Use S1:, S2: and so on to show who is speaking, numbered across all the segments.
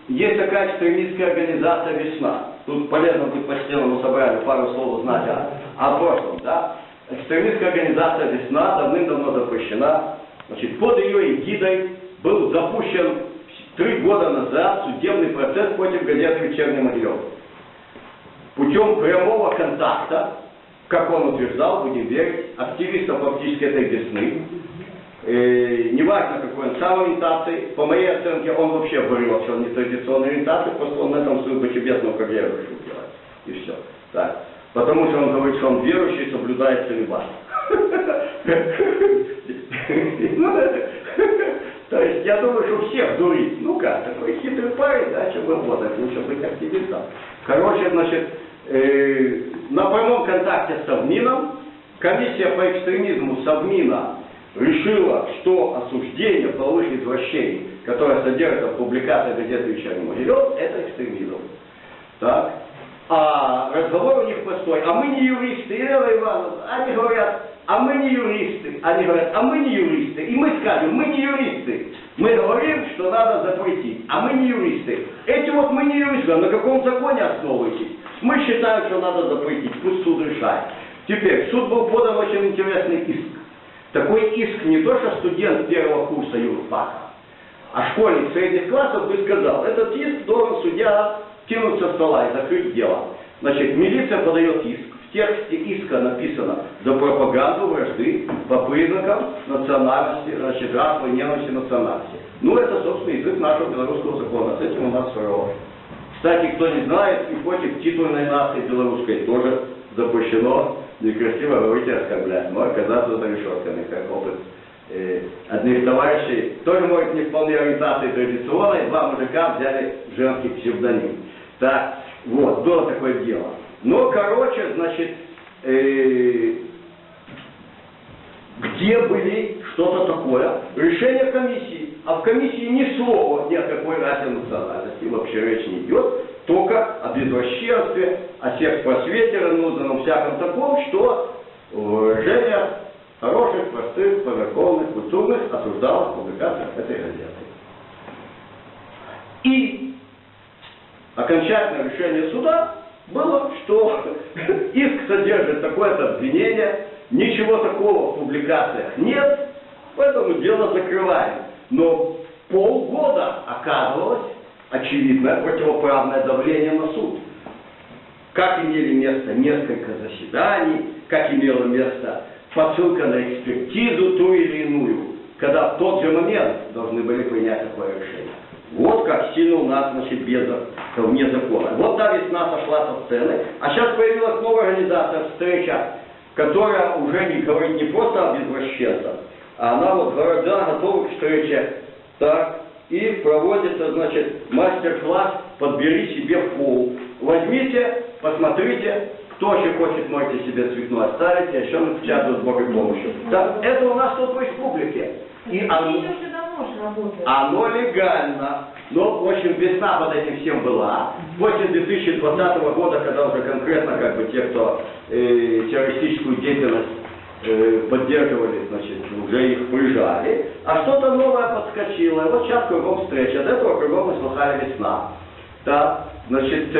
S1: есть такая экстремистская организация «Весна». Тут полезно будет почтенному собранию пару слов узнать о прошлом, да? Экстремистская организация «Весна» давным-давно запрещена. Значит, под ее эгидой был запущен 3 года назад судебный процесс против газеты «Вечерний Могилев». Путем прямого контакта, как он утверждал, будем верить, активистов фактически этой «Весны», неважно какой он сам ориентации, по моей оценке он вообще говорил, что он не традиционной ориентации, просто он на этом свою бочебесную карьеру решил делать. И все. Так. Потому что он говорит, что он верующий, соблюдает целибат. То есть я думаю, что всех дурить. Ну как, такой хитрый парень, да, чем работать, лучше быть активистом. Короче, значит, на прямом контакте с Совмином комиссия по экстремизму Совмина решила, что осуждение половых извращений, которое содержится в публикации газеты «Вечерний Могилев», это экстремизм. Так. А разговор у них простой. А мы не юристы, Елена Ивановна. Они говорят, а мы не юристы. Они говорят, а мы не юристы. И мы скажем, мы не юристы. Мы говорим, что надо запретить. А мы не юристы. Эти вот мы не юристы. А на каком законе основываетесь? Мы считаем, что надо запретить. Пусть суд решает. Теперь, в суд был подан очень интересный иск. Такой иск не то, что студент первого курса юрфака, а школьник средних классов бы сказал, этот иск должен судья кинуть со стола и закрыть дело. Значит, милиция подает иск. В тексте иска написано за пропаганду вражды по признакам национальности, значит, расовой ненависти национальности. Ну, это, собственно, язык нашего белорусского закона. С этим у нас хорошо. Кстати, кто не знает, и против титульной нации белорусской тоже запрещено некрасиво говорить и оскорблять, но оказаться за решетками, как опыт одних товарищей, тоже, может, не вполне ориентации традиционной, 2 мужика взяли женский псевдоним. Так, вот, было такое дело. Но, короче, значит, где были что-то такое? Решение комиссии. А в комиссии ни слова ни о какой расе национальности вообще речь не идет, только об извращенстве, о секс-просвете, ранузанном, всяком таком, что выражение хороших, простых, поверховных, культурных осуждалось в публикациях этой газеты. И окончательное решение суда было, что иск содержит такое-то обвинение, ничего такого в публикациях нет, поэтому дело закрываем. Но полгода оказывалось очевидное противоправное давление на суд. Как имели место несколько заседаний, как имело место посылка на экспертизу ту или иную, когда в тот же момент должны были принять такое решение. Вот как сильно у нас, значит, вне закона. Вот та «Весна» сошла со сцены, а сейчас появилась новая организация «Встреча», которая уже не говорит не просто об извращенцах, а она вот города готовы к встрече. Так, и проводится, значит, мастер-класс «Подбери себе пол». Возьмите, посмотрите, кто еще хочет, можете себе цветной оставить, а еще напечатают с Божьей помощью. Так, это у нас тут в республике. И оно легально. Но, в общем, «Весна» под этим всем была. После 2020 года, когда уже конкретно, как бы, те, кто террористическую деятельность поддерживали, значит, уже их прижали, а что-то новое подскочило. И вот сейчас кругом встреча. От этого кругом мы слыхали «Весна». Да, значит,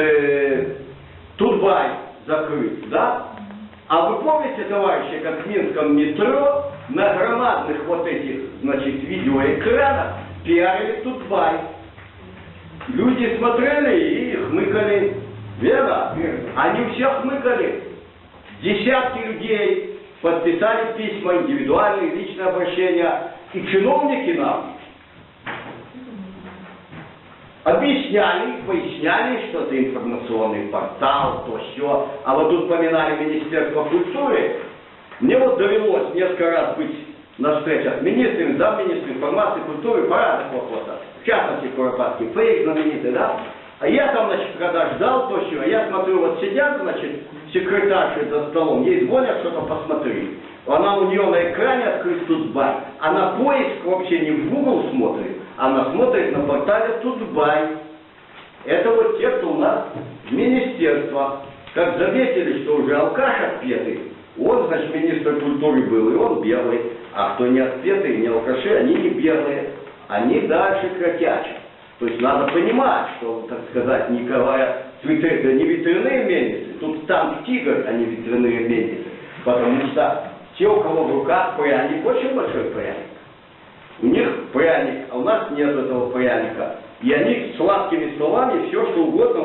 S1: Тутбай закрыт, да? А вы помните, товарищи, как в Минском метро на громадных вот этих, значит, видеоэкранах пиарили Тутбай? Люди смотрели и хмыкали. Верно? Они все хмыкали. Десятки людей подписали письма, индивидуальные, личные обращения. И чиновники нам объясняли, поясняли, что это информационный портал, то все. А вот тут поминали Министерство культуры. Мне вот довелось несколько раз быть на встречах с министрами, замминистром информации, культуры по разных вопросах. В частности, Куропатский фейк знаменитый, да? А я там, значит, когда ждал то все, я смотрю, вот сидят, значит, секретарши за столом, ей звонят, что-то посмотри. Она у нее на экране открыт Тутбай. Она поиск вообще не в Google смотрит, она смотрит на портале Тутбай. Это вот те, кто у нас министерство. Как заметили, что уже алкаш отпетый, он, значит, министр культуры был, и он белый. А кто не отпетый, не алкаши, они не белые. Они дальше кротячат. То есть надо понимать, что, так сказать, Николая цветы, да не ветряные мельницы, тут танк «Тигр», а не ветряные мельницы. Потому что те, у кого в руках пряник, очень большой пряник. У них пряник, а у нас нет этого пряника. И они сладкими словами все, что угодно